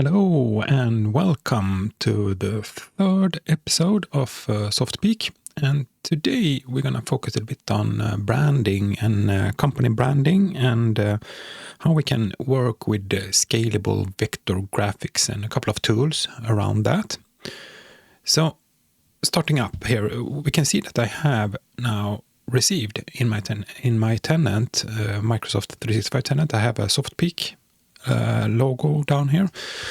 Hello and welcome to the third episode of SoftPeak. And today we're going to focus a bit on branding and company branding and how we can work with scalable vector graphics and a couple of tools around that. So starting up here, we can see that I have now received in my tenant, Microsoft 365 tenant, I have a SoftPeak logo down here.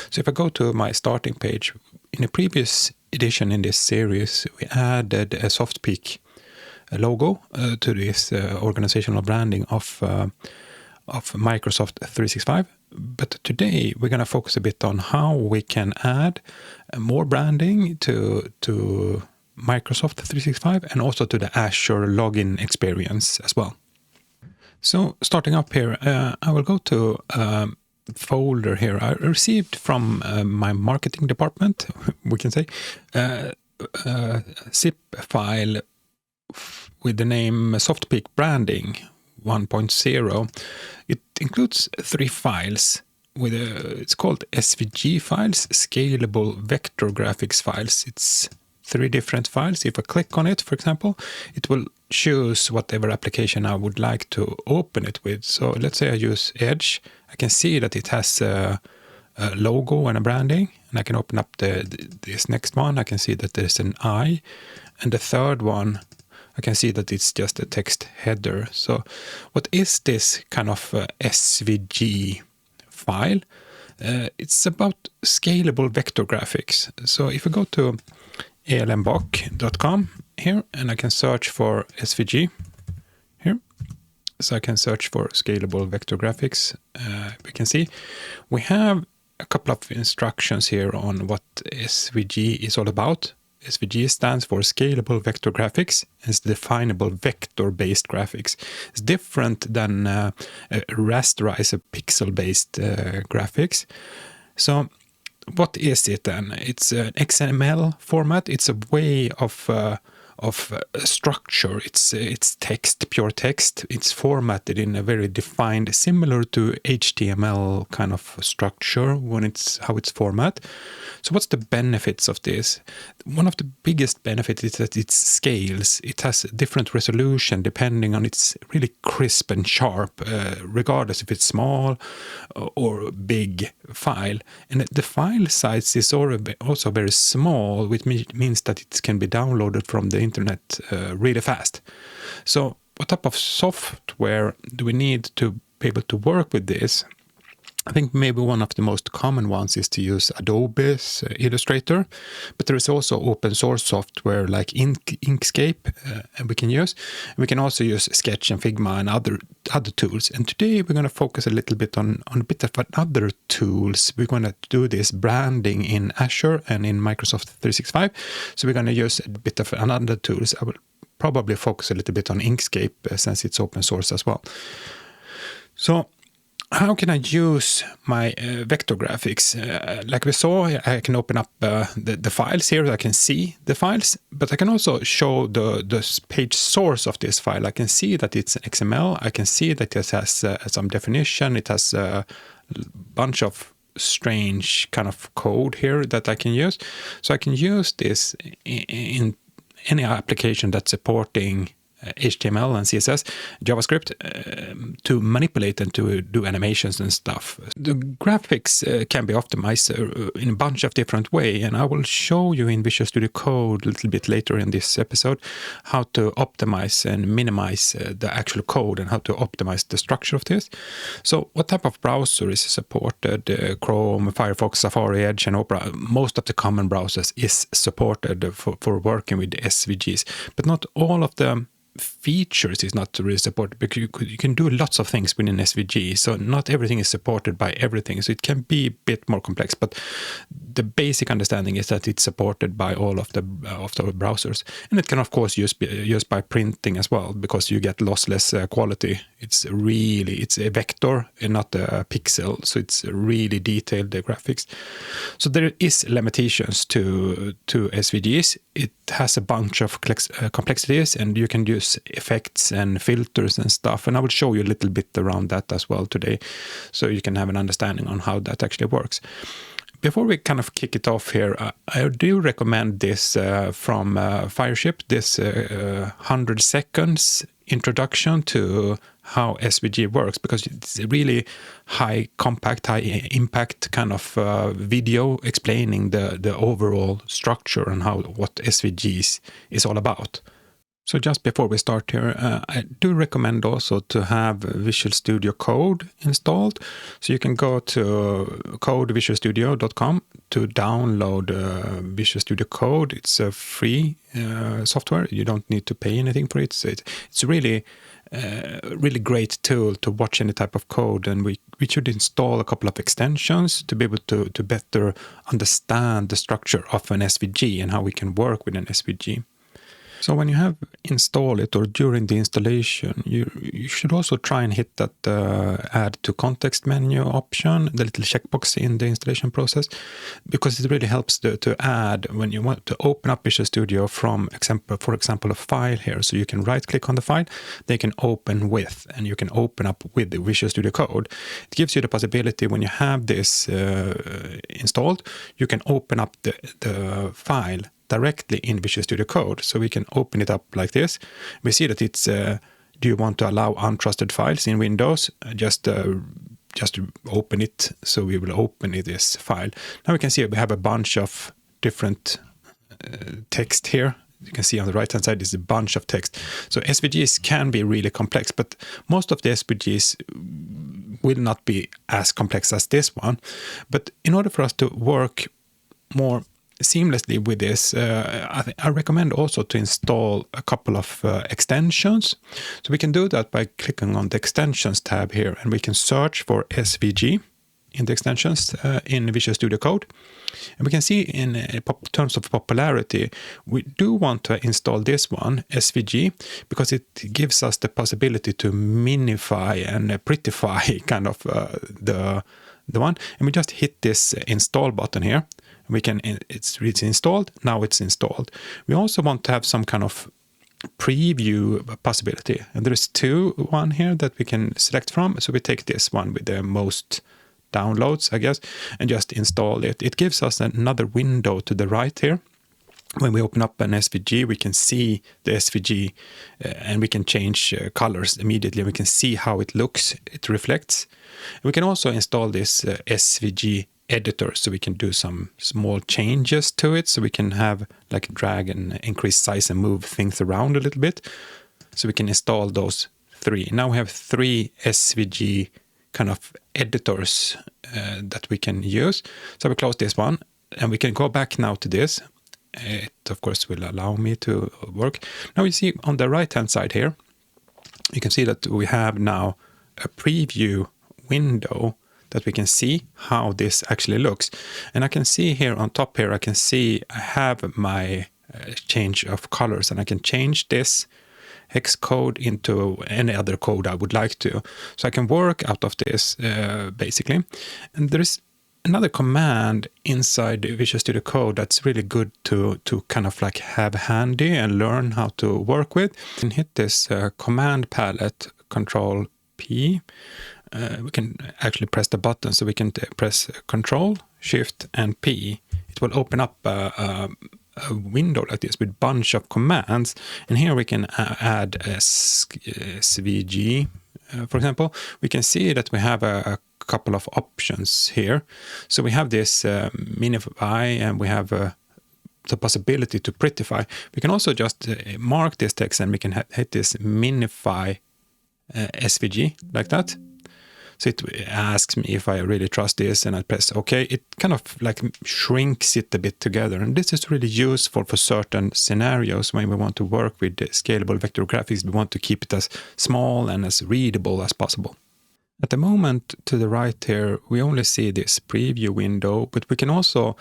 So if I go to my starting page, in a previous edition in this series, we added a SoftPeak logo to this organizational branding of Microsoft 365. But today we're going to focus a bit on how we can add more branding to Microsoft 365 and also to the Azure login experience as well. So starting up here, I will go to folder here I received from my marketing department, we can say, zip file with the name SoftPeak Branding 1.0. It includes 3 files. It's called SVG files, Scalable Vector Graphics files. It's 3 different files. If I click on it, for example, it will choose whatever application I would like to open it with. So let's say I use Edge. I can see that it has a logo and a branding, and I can open up this next one. I can see that there's an eye, and the third one, I can see that it's just a text header. So what is this kind of SVG file? It's about scalable vector graphics. So if I go to yllemo.com here, and I can search for SVG here. So I can search for scalable vector graphics. We can see we have a couple of instructions here on what SVG is all about. SVG stands for Scalable Vector Graphics. It's definable vector-based graphics. It's different than rasterize pixel-based graphics. So what is it then? It's an XML format. It's a way of structure. It's text, pure text. It's formatted in a very defined, similar to HTML kind of structure when how it's format. So what's the benefits of this? One of the biggest benefits is that it scales. It has a different resolution depending on it's really crisp and sharp, regardless if it's small or big file. And the file size is also very small, which means that it can be downloaded from the internet really fast. So what type of software do we need to be able to work with this? I think maybe one of the most common ones is to use Adobe's Illustrator, but there is also open source software like Inkscape we can use. We can also use Sketch and Figma and other tools. And today we're going to focus a little bit on a bit of other tools. We're going to do this branding in Azure and in Microsoft 365. So we're going to use a bit of another tools. I will probably focus a little bit on Inkscape since it's open source as well. So how can I use my vector graphics? Like we saw, I can open up the files here. I can see the files, but I can also show the page source of this file. I can see that it's XML. I can see that it has some definition. It has a bunch of strange kind of code here that I can use. So I can use this in any application that's supporting HTML and CSS, JavaScript to manipulate and to do animations and stuff. The graphics can be optimized in a bunch of different ways, and I will show you in Visual Studio Code a little bit later in this episode how to optimize and minimize the actual code and how to optimize the structure of this. So what type of browser is supported? Chrome, Firefox, Safari, Edge, and Opera. Most of the common browsers is supported for working with SVGs, but not all of the features is not really supported, because you can do lots of things within SVG, so not everything is supported by everything, so it can be a bit more complex, but the basic understanding is that it's supported by all of the browsers, and it can of course be used by printing as well, because you get lossless quality. It's a vector and not a pixel, so it's really detailed, the graphics. So there is limitations to SVGs. It has a bunch of complexities, and you can use effects and filters and stuff, and I will show you a little bit around that as well today, so you can have an understanding on how that actually works. before we kind of kick it off here, I do recommend this from Fireship, this 100 seconds introduction to how SVG works, because it's a really high compact, high impact kind of video explaining the overall structure and what SVG is all about. So just before we start here, I do recommend also to have Visual Studio Code installed. So you can go to codevisualstudio.com to download Visual Studio Code. It's a free software. You don't need to pay anything for it. So it's really great tool to watch any type of code, and we should install a couple of extensions to be able to better understand the structure of an SVG and how we can work with an SVG. So when you have installed it, or during the installation, you should also try and hit that add to context menu option, the little checkbox in the installation process, because it really helps to add when you want to open up Visual Studio from, for example, a file here. So you can right click on the file, they can open with, and you can open up with the Visual Studio Code. It gives you the possibility when you have this installed, you can open up the file directly in Visual Studio Code. So we can open it up like this. We see that it's, do you want to allow untrusted files in Windows? Just open it. So we will open this file. Now we can see we have a bunch of different text here. You can see on the right hand side is a bunch of text. So SVGs can be really complex, but most of the SVGs will not be as complex as this one. But in order for us to work more seamlessly with this, I recommend also to install a couple of extensions. So we can do that by clicking on the extensions tab here, and we can search for SVG in the extensions in Visual Studio Code. And we can see in terms of popularity, we do want to install this one, SVG, because it gives us the possibility to minify and prettify kind of the one. And we just hit this install button here. We can, it's installed, now it's installed. We also want to have some kind of preview possibility. And there is one here that we can select from. So we take this one with the most downloads, I guess, and just install it. It gives us another window to the right here. When we open up an SVG, we can see the SVG and we can change colors immediately. We can see how it looks, it reflects. We can also install this SVG editor, so we can do some small changes to it. So we can have like drag and increase size and move things around a little bit. So we can install those three. Now we have 3 SVG kind of editors that we can use. So we close this one and we can go back now to this. It of course will allow me to work. Now you see on the right hand side here, you can see that we have now a preview window that we can see how this actually looks. And I can see here on top here, I can see I have my change of colors, and I can change this hex code into any other code I would like to. So I can work out of this basically. And there is another command inside Visual Studio Code that's really good to kind of like have handy and learn how to work with. You can hit this command palette, Control P. We can actually press the button, so we can press Control, Shift, and P. It will open up a window like this with a bunch of commands. And here we can add a SVG, for example. We can see that we have a couple of options here. So we have this minify, and we have the possibility to prettify. We can also just mark this text, and we can hit this minify SVG like that. So it asks me if I really trust this, and I press OK. It kind of like shrinks it a bit together. And this is really useful for certain scenarios when we want to work with Scalable Vector Graphics. We want to keep it as small and as readable as possible. At the moment, to the right here, we only see this preview window, but we can also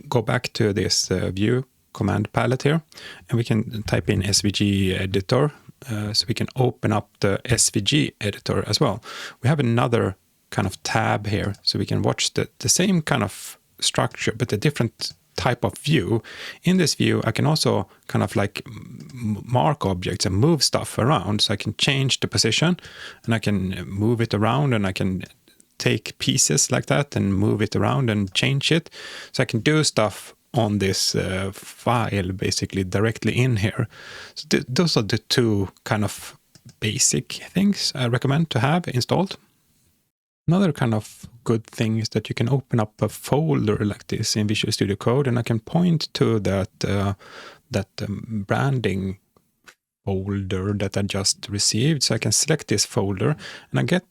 go back to this view command palette here, and we can type in SVG editor. So we can open up the SVG editor as well. We have another kind of tab here, so we can watch the same kind of structure, but a different type of view. In this view, I can also kind of like mark objects and move stuff around. So I can change the position, and I can move it around, and I can take pieces like that and move it around and change it. So I can do stuff on this file basically directly in here. So those are the two kind of basic things I recommend to have installed. Another kind of good thing is that you can open up a folder like this in Visual Studio Code, and I can point to that branding folder that I just received. So I can select this folder and I get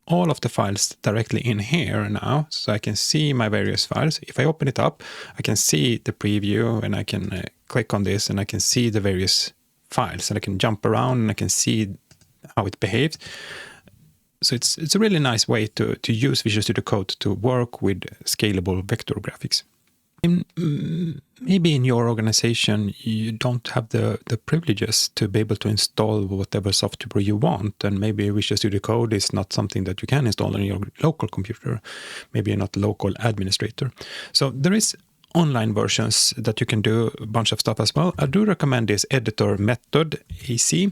all of the files directly in here now. So I can see my various files. If I open it up, I can see the preview, and I can click on this and I can see the various files, and I can jump around and I can see how it behaves. So it's a really nice way to use Visual Studio Code to work with scalable vector graphics. Maybe in your organization you don't have the privileges to be able to install whatever software you want, and maybe Visual Studio Code is not something that you can install on your local computer. Maybe you're not a local administrator. So there is online versions that you can do a bunch of stuff as well. I do recommend this editor method AC.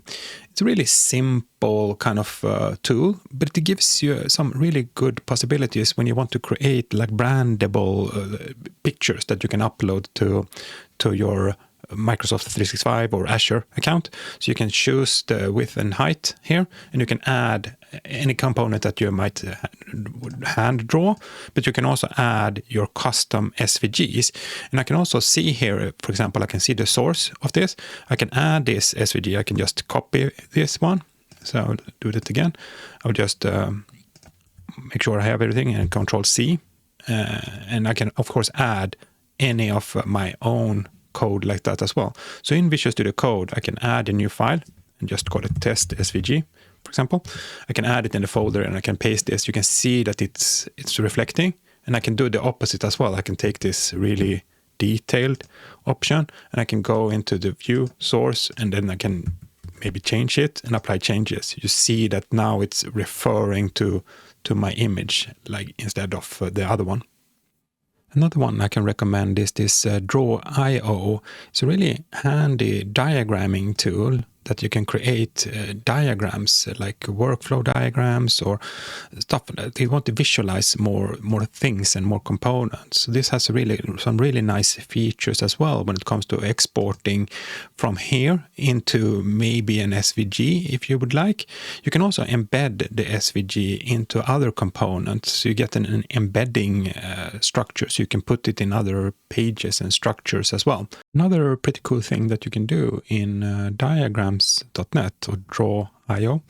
It's a really simple kind of tool, but it gives you some really good possibilities when you want to create like brandable pictures that you can upload to your Microsoft 365 or Azure account. So you can choose the width and height here, and you can add any component that you might hand draw, but you can also add your custom SVGs. And I can also see here, for example, I can see the source of this. I can add this SVG. I can just copy this one. So I'll do that again. I'll just make sure I have everything, and Control C. And I can, of course, add any of my own code like that as well. So in Visual Studio Code, I can add a new file and just call it test SVG, for example. I can add it in the folder and I can paste this. You can see that it's reflecting, and I can do the opposite as well. I can take this really detailed option and I can go into the view source, and then I can maybe change it and apply changes. You see that now it's referring to my image, like instead of the other one. Another one I can recommend is this Draw.io. It's a really handy diagramming tool that you can create diagrams, like workflow diagrams or stuff that you want to visualize more things and more components. So this has some really nice features as well when it comes to exporting from here into maybe an SVG if you would like. You can also embed the SVG into other components. So you get an embedding structure, so you can put it in other pages and structures as well. Another pretty cool thing that you can do in diagrams.net or Draw.io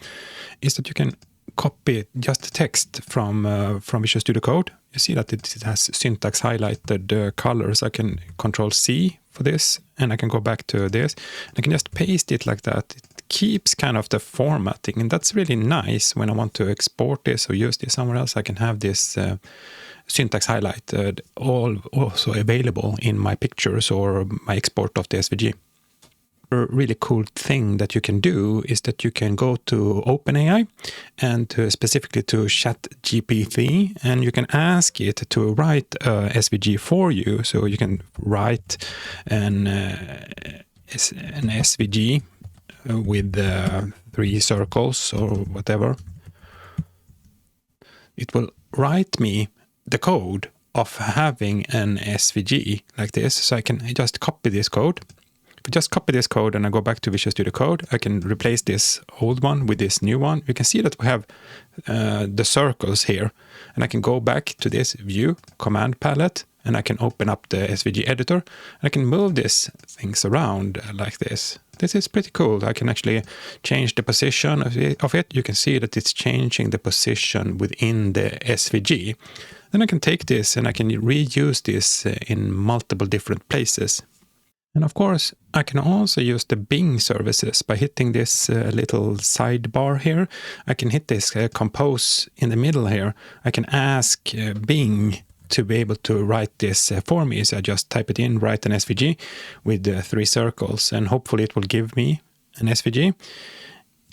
is that you can copy just text from Visual Studio Code. You see that it has syntax highlighted colors. I can Control C for this, and I can go back to this. I can just paste it like that. It keeps kind of the formatting, and that's really nice when I want to export this or use this somewhere else. I can have this syntax highlighted, all also available in my pictures or my export of the SVG. A really cool thing that you can do is that you can go to OpenAI and specifically to ChatGPT, and you can ask it to write a SVG for you. So you can write an SVG with 3 circles or whatever. It will write me the code of having an SVG like this. So I can just copy this code. If I just copy this code and I go back to Visual Studio Code, I can replace this old one with this new one. You can see that we have the circles here, and I can go back to this view command palette, and I can open up the SVG editor, and I can move these things around like this. This is pretty cool. I can actually change the position of it. You can see that it's changing the position within the SVG. Then I can take this and I can reuse this in multiple different places. And of course, I can also use the Bing services by hitting this little sidebar here. I can hit this compose in the middle here. I can ask Bing to be able to write this for me. So I just type it in, write an SVG with 3 circles, and hopefully it will give me an SVG.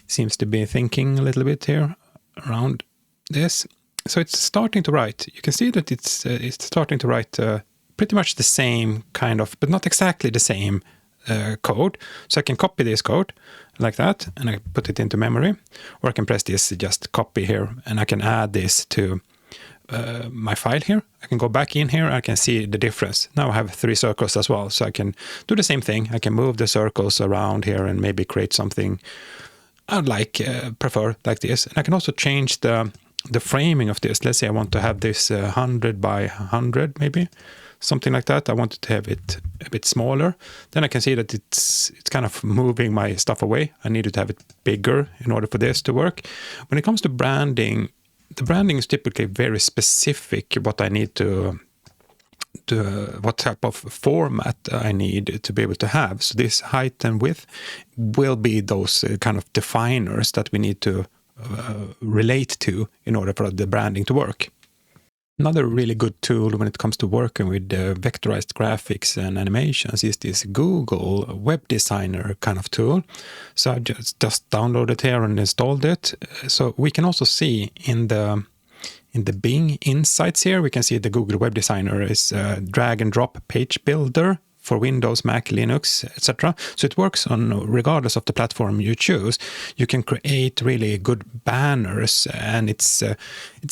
Seems to be thinking a little bit here around this. So it's starting to write. You can see that it's starting to write pretty much the same kind of, but not exactly the same code. So I can copy this code like that, and I put it into memory, or I can press this just copy here, and I can add this to my file here. I can go back in here. I can see the difference. Now I have 3 circles as well. So I can do the same thing. I can move the circles around here and maybe create something I prefer like this. And I can also change the framing of this. Let's say I want to have this 100 by 100 maybe, something like that. I wanted to have it a bit smaller. Then I can see that it's kind of moving my stuff away. I needed to have it bigger in order for this to work. When it comes to branding, the branding is typically very specific what I need to what type of format I need to be able to have. So this height and width will be those kind of definers that we need to relate to in order for the branding to work. Another really good tool when it comes to working with vectorized graphics and animations is this Google Web Designer kind of tool. So I just downloaded it here and installed it. So we can also see in the Bing Insights here, we can see the Google Web Designer is a drag and drop page builder for Windows, Mac, Linux, etc. So it works on regardless of the platform you choose. You can create really good banners, and it's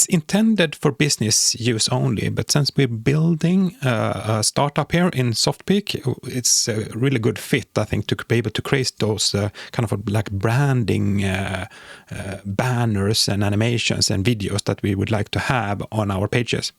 intended for business use only. But since we're building a startup here in SoftPeak, it's a really good fit, I think, to be able to create those kind of like branding banners and animations and videos that we would like to have on our pages.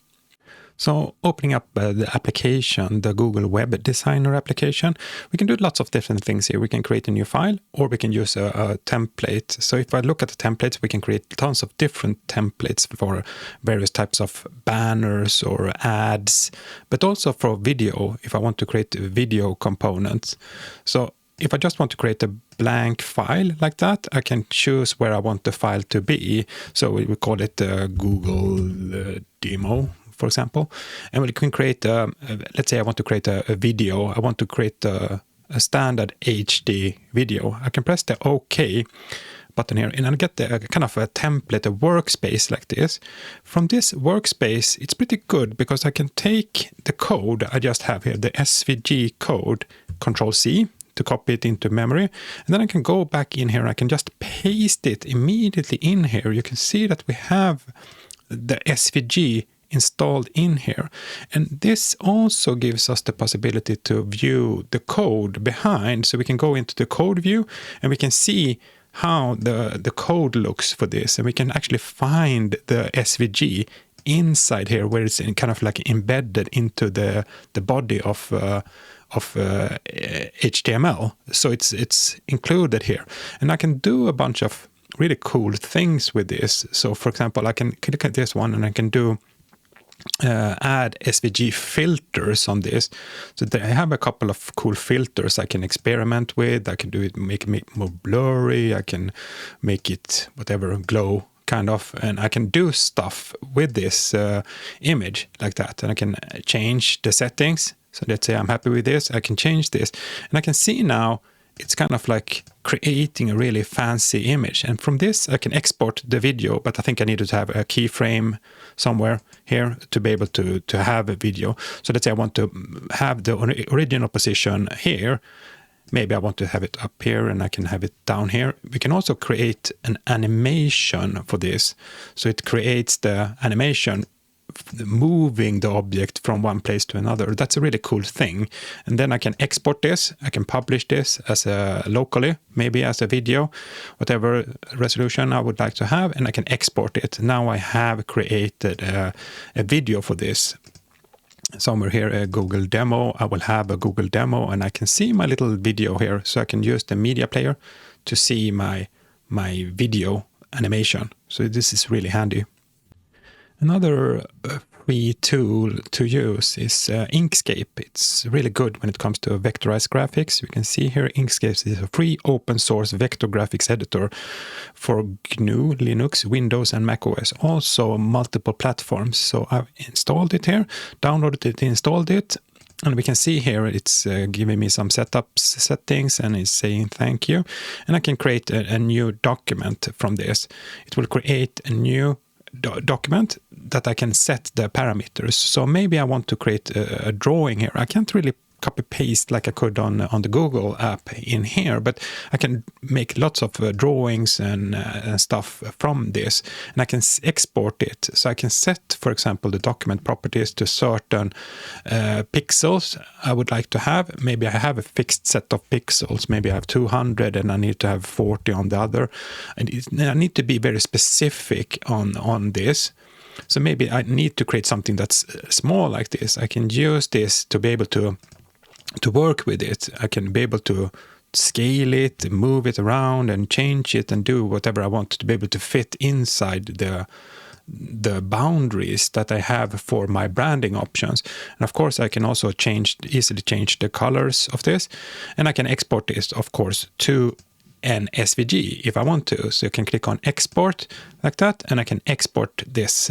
So opening up the application, the Google Web Designer application, we can do lots of different things here. We can create a new file, or we can use a template. So if I look at the templates, we can create tons of different templates for various types of banners or ads, but also for video, if I want to create video components. So if I just want to create a blank file like that, I can choose where I want the file to be. So we call it Google demo, for example. And we can create, let's say I want to create a video. I want to create a standard HD video. I can press the OK button here, and I get the kind of a template, a workspace like this. From this workspace, it's pretty good because I can take the code I just have here, the SVG code, Control-C, to copy it into memory. And then I can go back in here and I can just paste it immediately in here. You can see that we have the SVG installed in here. And this also gives us the possibility to view the code behind. So we can go into the code view and we can see how the code looks for this. And we can actually find the SVG inside here where it's kind of like embedded into the body of HTML. So it's included here. And I can do a bunch of really cool things with this. So for example, I can click at this one and I can do add SVG filters on this. So I have a couple of cool filters I can experiment with. I can do it, make it more blurry. I can make it whatever, glow kind of, and I can do stuff with this image like that. And I can change the settings. So let's say I'm happy with this. I can change this, and I can see now it's kind of like creating a really fancy image. And from this, I can export the video, but I think I needed to have a keyframe somewhere here to be able to have a video. So let's say I want to have the original position here. Maybe I want to have it up here and I can have it down here. We can also create an animation for this. So it creates the animation moving the object from one place to another. That's a really cool thing. And then I can export this. I can publish this as a locally, maybe as a video, whatever resolution I would like to have, and I can export it. Now I have created a video for this. Somewhere here, a Google demo. I will have a Google demo, and I can see my little video here. So I can use the media player to see my video animation. So this is really handy. Another free tool to use is Inkscape. It's really good when it comes to vectorized graphics. You can see here Inkscape is a free open source vector graphics editor for GNU, Linux, Windows, and macOS. Also multiple platforms. So I've installed it here, downloaded it, installed it. And we can see here it's giving me some settings and it's saying thank you. And I can create a new document from this. It will create a new document that I can set the parameters. So maybe I want to create a drawing here. I can't really copy paste like I could on the Google app in here, but I can make lots of drawings and stuff from this, and I can export it. So I can set, for example, the document properties to certain pixels I would like to have. Maybe I have a fixed set of pixels. Maybe I have 200 and I need to have 40 on the other. And I need to be very specific on this. So maybe I need to create something that's small like this. I can use this to be able to work with it. I can be able to scale it, move it around and change it and do whatever I want to be able to fit inside the boundaries that I have for my branding options. And of course I can also easily change the colors of this, and I can export this of course to an SVG if I want to. So you can click on export like that, and I can export this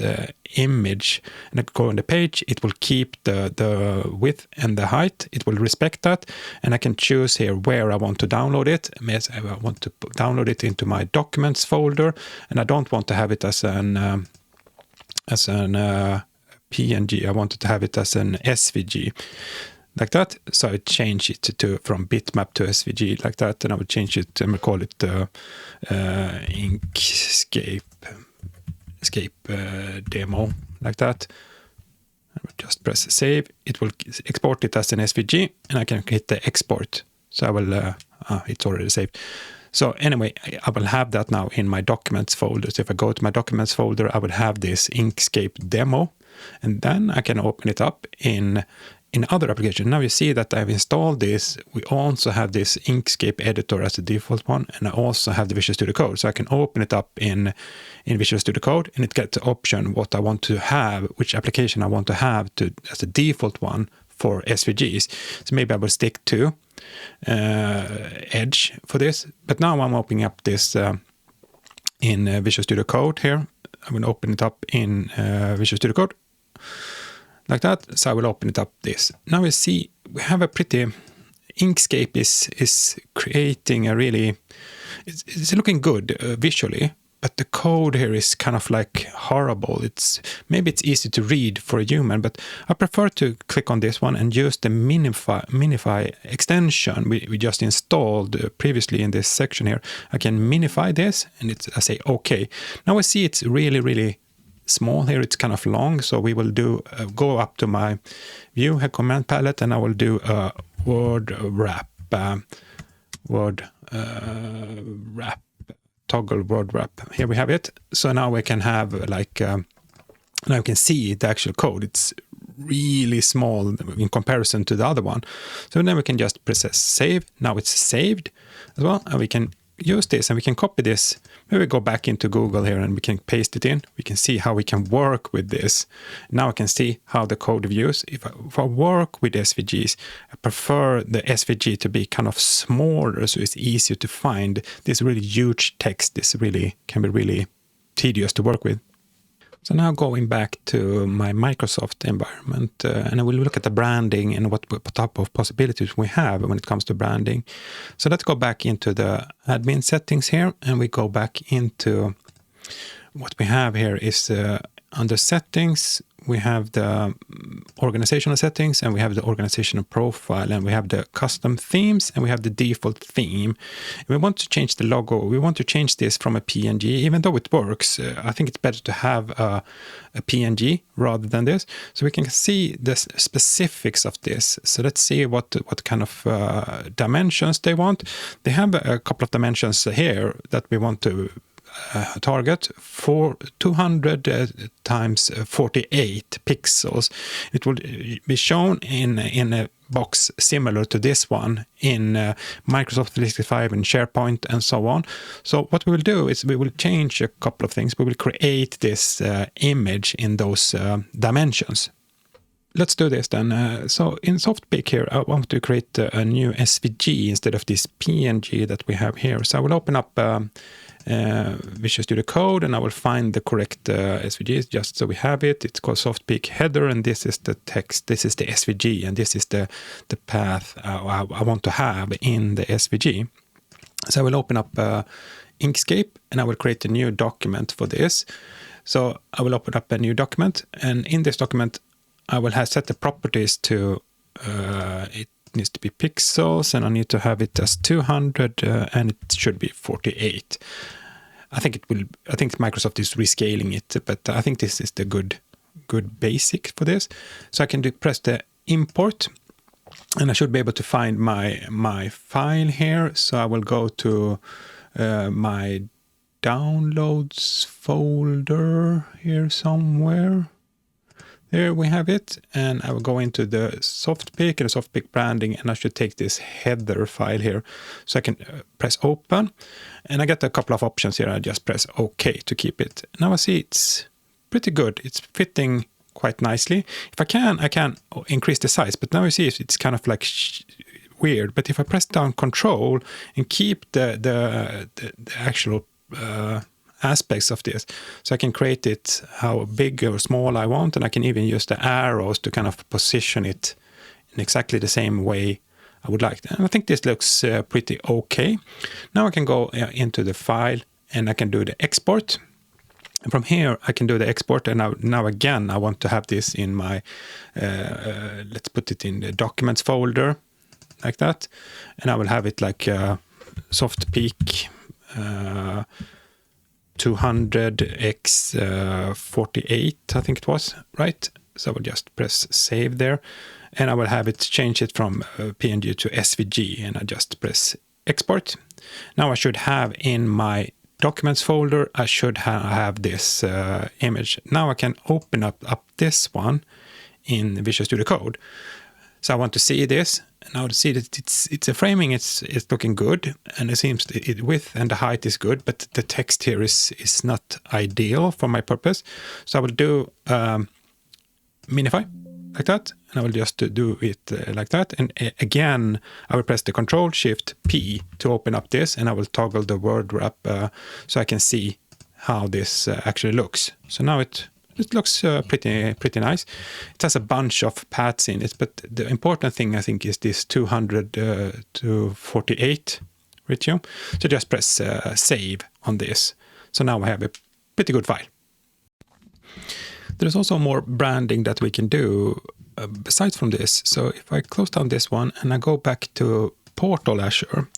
image, and I go on the page. It will keep the width and the height. It will respect that, and I can choose here where I want to download it. I want to download it into my documents folder, and I don't want to have it as an PNG. I wanted to have it as an SVG. Like that, so I change it from bitmap to SVG like that, and I would change it and we'll call it Inkscape demo like that. I would just press save. It will export it as an SVG, and I can hit the export. So I will. It's already saved. So anyway, I will have that now in my documents folder. So if I go to my documents folder, I will have this Inkscape demo, and then I can open it up in other applications. Now you see that I've installed this. We also have this Inkscape editor as the default one, and I also have the Visual Studio Code. So I can open it up in Visual Studio Code, and it gets the option what I want to have, which application I want to have as a default one for SVGs. So maybe I will stick to Edge for this. But now I'm opening up this in Visual Studio Code here. I will open it up in Visual Studio Code. Like that, so I will open it up this. Now you see we have a pretty, Inkscape is creating a really, it's looking good visually, but the code here is kind of like horrible. Maybe it's easy to read for a human, but I prefer to click on this one and use the minify extension we just installed previously in this section here. I can minify this, and I say okay. Now I see it's really small here. It's kind of long, so we will do go up to my view here, command palette, and I will do a word wrap toggle word wrap. Here we have it. So now we can have like now you can see the actual code. It's really small in comparison to the other one. So then we can just press save. Now it's saved as well, and we can use this and we can copy this. Maybe go back into Google here and we can paste it in. We can see how we can work with this. Now I can see how the code views. If I work with SVGs, I prefer the SVG to be kind of smaller, so it's easier to find. This really huge text can be really tedious to work with. So now going back to my Microsoft environment, and I will look at the branding and what type of possibilities we have when it comes to branding. So let's go back into the admin settings here, and we go back into what we have here is under settings, we have the organizational settings, and we have the organizational profile, and we have the custom themes, and we have the default theme. And we want to change the logo. We want to change this from a PNG, even though it works. I think it's better to have a PNG rather than this. So we can see the specifics of this. So let's see what kind of dimensions they want. They have a couple of dimensions here that we want to target for 200 times 48 pixels. It will be shown in a box similar to this one in Microsoft 365 and SharePoint and so on. So what we will do is we will change a couple of things. We will create this image in those dimensions. Let's do this then. So in SoftPeak here, I want to create a new SVG instead of this PNG that we have here. So I will open up Visual Studio Code, and I will find the correct SVG just so we have it. It's called SoftPeak header, and this is the text. This is the SVG, and this is the path I want to have in the SVG. So I will open up Inkscape, and I will create a new document for this. So I will open up a new document, and in this document I will have set the properties to needs to be pixels, and I need to have it as 200, and it should be 48. I think Microsoft is rescaling it, but I think this is the good basic for this. So I can press the import, and I should be able to find my file here. So I will go to my downloads folder here somewhere. There we have it, and I will go into the SoftPeak and the SoftPeak branding, and I should take this header file here. So I can press open, and I get a couple of options here. I just press OK to keep it. Now I see it's pretty good. It's fitting quite nicely. If I can increase the size, but now you see it's kind of like weird. But if I press down Control and keep the actual aspects of this, so I can create it how big or small I want, and I can even use the arrows to kind of position it in exactly the same way I would like. And I think this looks pretty okay. Now I can go into the file, and I can do the export. And from here I can do the export, and now again I want to have this in my let's put it in the documents folder like that, and I will have it like SoftPeak 200x48, I think it was, right? So I will just press save there, and I will have it change it from PNG to SVG, and I just press export. Now I should have in my documents folder, I should have this image. Now I can open up this one in Visual Studio Code. So I want to see this, and now to see that it's a framing, it's looking good, and it seems the width and the height is good, but the text here is not ideal for my purpose. So I will do minify like that, and I will just do it like that. And again, I will press the Control-Shift-P to open up this, and I will toggle the word wrap so I can see how this actually looks. So now it looks pretty nice. It has a bunch of paths in it, but the important thing I think is this 200 to 48 ratio. So just press save on this. So now we have a pretty good file. There's also more branding that we can do besides from this. So if I close down this one and I go back to Portal Azure,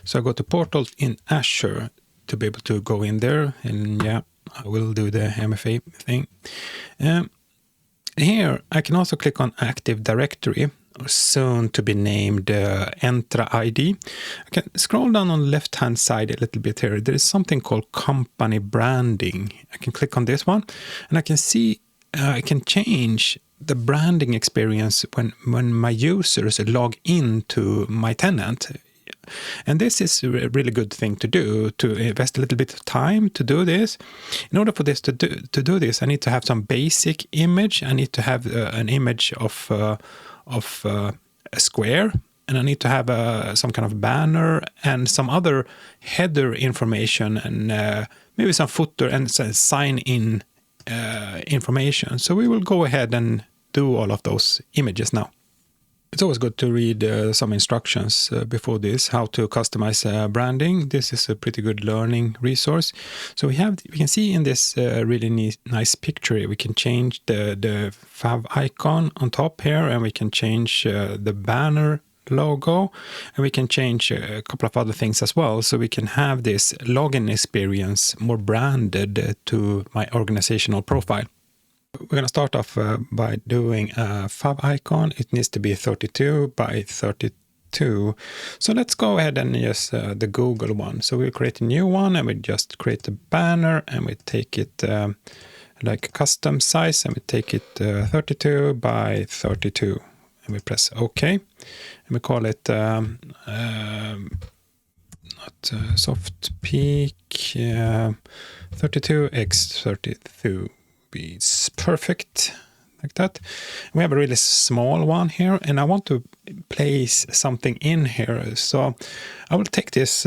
so I go to Portal in Azure to be able to go in there, and yeah, I will do the MFA thing. Here I can also click on Active Directory, or soon to be named Entra ID. I can scroll down on the left hand side a little bit here. There is something called Company Branding. I can click on this one, and I can see I can change the branding experience when my users log into my tenant. And this is a really good thing to do, to invest a little bit of time to do this. In order for this to do this, I need to have some basic image. I need to have an image of a square, and I need to have some kind of banner and some other header information, and maybe some footer and sign-in information. So we will go ahead and do all of those images now. It's always good to read some instructions before this, how to customize branding. This is a pretty good learning resource. So we can see in this really nice picture, we can change the fav icon on top here, and we can change the banner logo, and we can change a couple of other things as well. So we can have this login experience more branded to my organizational profile. We're going to start off by doing a fav icon. It needs to be 32 by 32. So let's go ahead and use the Google one. So we'll create a new one, and we just create a banner, and we take it like a custom size, and we take it 32 by 32. And we press OK. And we call it not SoftPeak 32x32. It's perfect like that. We have a really small one here, and I want to place something in here. So I will take this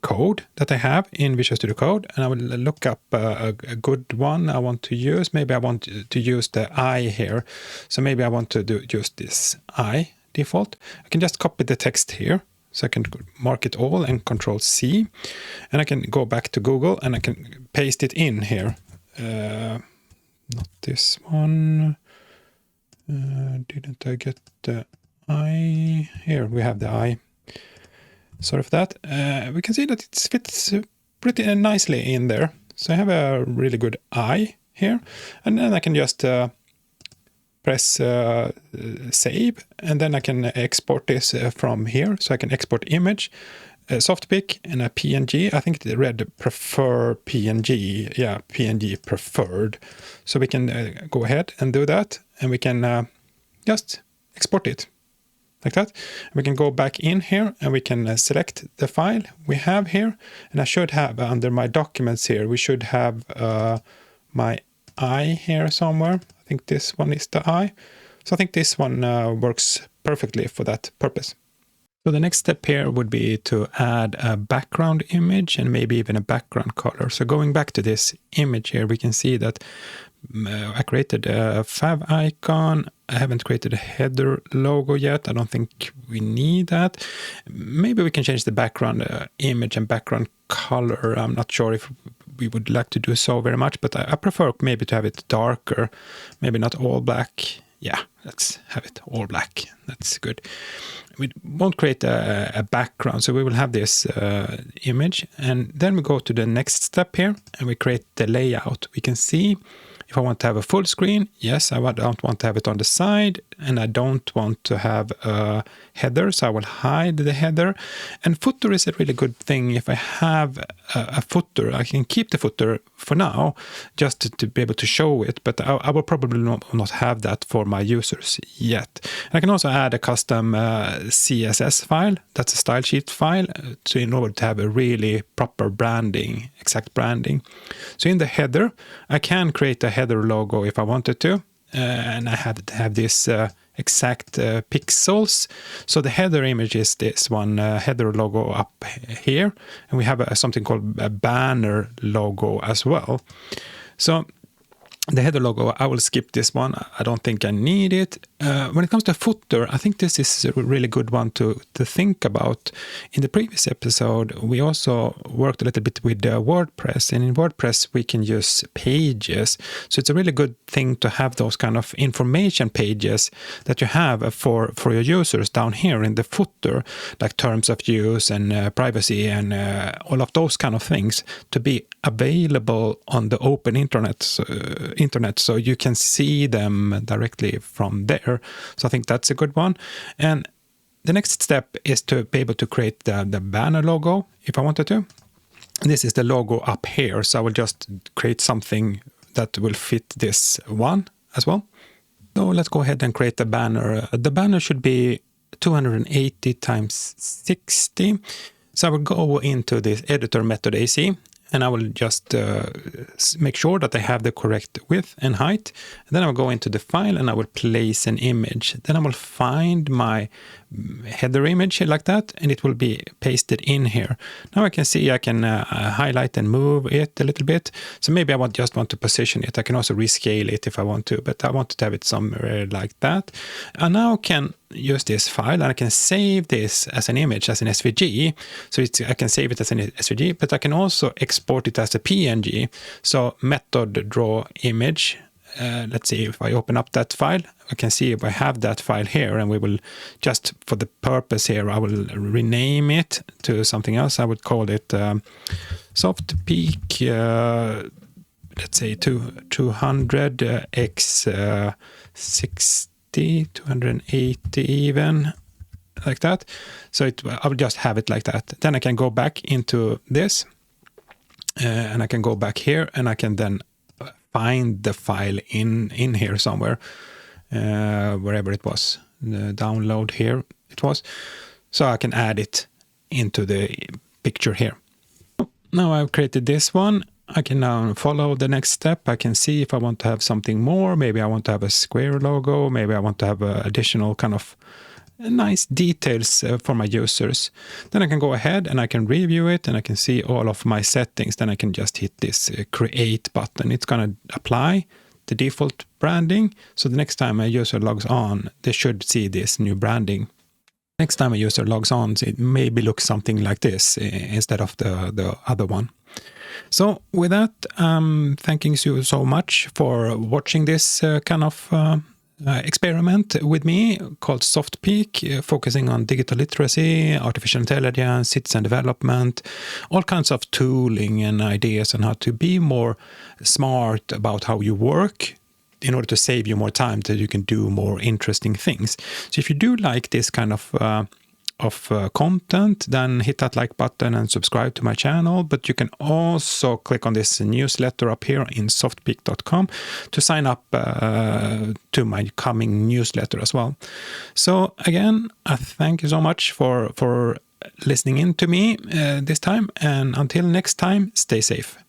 code that I have in Visual Studio Code, and I will look up a good one I want to use. Maybe I want to use the I here. So maybe I want to use this I default. I can just copy the text here. So I can mark it all and Control C, and I can go back to Google, and I can paste it in here. Not this one. Didn't I get the eye. Here we have the eye. Sorry for that. We can see that it fits pretty nicely in there. So I have a really good eye here, and then I can just press save, and then I can export this from here. So I can export image, SoftPeak, and a PNG. I think it read prefer PNG. Yeah, PNG preferred. So we can go ahead and do that, and we can just export it like that. We can go back in here and we can select the file we have here. And I should have under my documents here, we should have my eye here somewhere. I think this one is the eye. So I think this one works perfectly for that purpose. So the next step here would be to add a background image and maybe even a background color. So going back to this image here, we can see that I created a fav icon. I haven't created a header logo yet. I don't think we need that. Maybe we can change the background image and background color. I'm not sure if we would like to do so very much, but I prefer maybe to have it darker, maybe not all black. Yeah, let's have it all black. That's good. We won't create a background, so we will have this image. And then we go to the next step here, and we create the layout. We can see if I want to have a full screen, yes, I don't want to have it on the side, and I don't want to have a header, so I will hide the header. And footer is a really good thing. If I have a footer, I can keep the footer for now, just to be able to show it, but I will probably not have that for my users yet. And I can also add a custom CSS file, that's a style sheet file, so in order to have a really proper branding, exact branding. So in the header, I can create a header logo if I wanted to, and I have to have this exact pixels. So the header image is this one, header logo up here, and we have something called a banner logo as well. So the header logo, I will skip this one. I don't think I need it. When it comes to footer, I think this is a really good one to think about. In the previous episode, we also worked a little bit with WordPress, and in WordPress we can use pages. So it's a really good thing to have those kind of information pages that you have for your users down here in the footer, like terms of use and privacy and all of those kind of things, to be available on the open internet, so you can see them directly from there. So I think that's a good one. And the next step is to be able to create the banner logo if I wanted to. This is the logo up here, so I will just create something that will fit this one as well. So let's go ahead and create the banner. The banner should be 280 times 60. So I will go into this editor method AC, and I will just make sure that I have the correct width and height. And then I will go into the file and I will place an image. Then I will find my header image like that, and it will be pasted in here. Now I can see I can highlight and move it a little bit. So maybe I just want to position it. I can also rescale it if I want to, but I want to have it somewhere like that. I now can use this file and I can save this as an image, as an SVG. So I can save it as an SVG, but I can also export it as a PNG. So method draw image. Let's see if I open up that file, I can see if I have that file here, and we will just, for the purpose here, I will rename it to something else. I would call it SoftPeak, let's say 200 x 60, 280 even, like that. So I will just have it like that. Then I can go back into this, and I can go back here, and I can then find the file in here somewhere, wherever it was, the download here it was. So I can add it into the picture here. Now I've created this one. I can now follow the next step. I can see if I want to have something more. Maybe I want to have a square logo. Maybe I want to have additional kind of nice details for my users. Then I can go ahead and I can review it, and I can see all of my settings. Then I can just hit this create button. It's going to apply the default branding. So the next time a user logs on, they should see this new branding. Next time a user logs on, it maybe looks something like this instead of the other one. So with that, thanking you so much for watching this kind of experiment with me called SoftPeak, focusing on digital literacy, artificial intelligence, citizen development, all kinds of tooling and ideas on how to be more smart about how you work in order to save you more time so you can do more interesting things. So if you do like this kind of content, then hit that like button and subscribe to my channel. But you can also click on this newsletter up here in softpeak.com to sign up to my coming newsletter as well. So again, thank you so much for listening in to me this time, and until next time, stay safe.